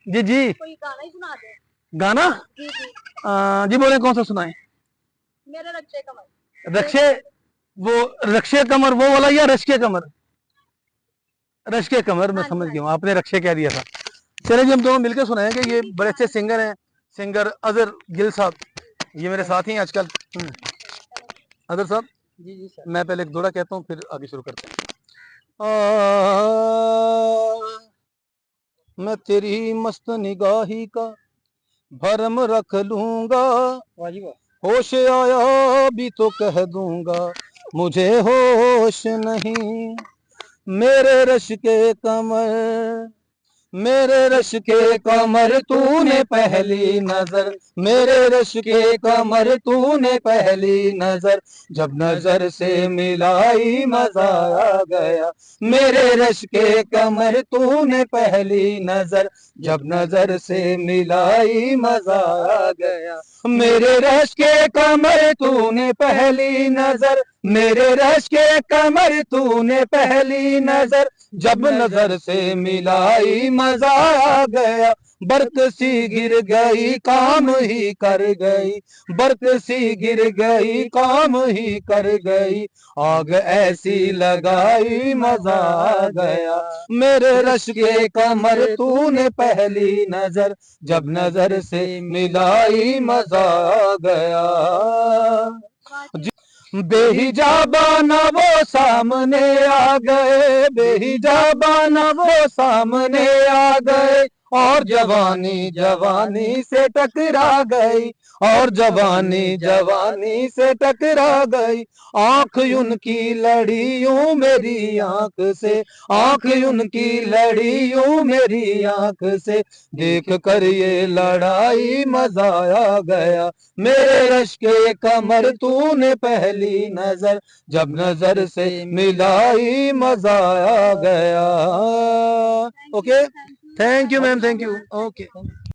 जी जी। कोई गाना ही सुना दे। गाना? जी जी। जी बोले, कौन सा सुनाए? मेरे रक्षे कमल। रक्षे, वो रक्षे कमर वो वाला या रश के कमर? रश के कमर, मैं हाँ जी, समझ हाँ गया हूँ, जी। आपने रक्षे कह दिया था। चले जी, हम दोनों मिलकर सुनाएंगे। ये बड़े अच्छे सिंगर हैं, सिंगर अजहर गिल साहब, ये मेरे साथ ही हैं आजकल। अजहर साहब, जी जी सर। मैं पहले एक दोड़ा कहता हूँ, फिर आगे शुरू करते हैं। मैं तेरी मस्त निगाही का भरम रख लूंगा, वाह जी वाह। होश आया भी तो कह दूंगा, मुझे होश नहीं। मेरे रश के कमर, मेरे रश के कमर तूने पहली नजर, मेरे रश के कमर तूने पहली नजर, जब नजर से मिलाई मजा आ गया। मेरे रश के कमर तूने पहली नजर, जब नजर से मिलाई मजा आ गया। मेरे रश के कमर तूने पहली नजर, मेरे रश के कमर तूने पहली नजर, जब नजर से मिलाई मजा आ गया। बरक सी गिर गई काम ही कर गई, बरक सी गिर गई काम ही कर गई, आग ऐसी लगाई मजा आ गया। मेरे रश के कमर तूने पहली नजर, जब नजर से मिलाई मजा आ गया। बेहिजाबाना वो सामने आ गए, बेहिजाबाना वो सामने आ गए, और जवानी जवानी से टकरा गई, और जवानी जवानी से टकरा गई। आंख उनकी लड़ी यूं मेरी आंख से, आंख उनकी लड़ी यूं मेरी आंख से, देख कर ये लड़ाई मजा आ गया। मेरे रश के कमर तूने पहली नजर, जब नजर से मिलाई मजा आ गया। Okay, thank you ma'am, thank you. Okay.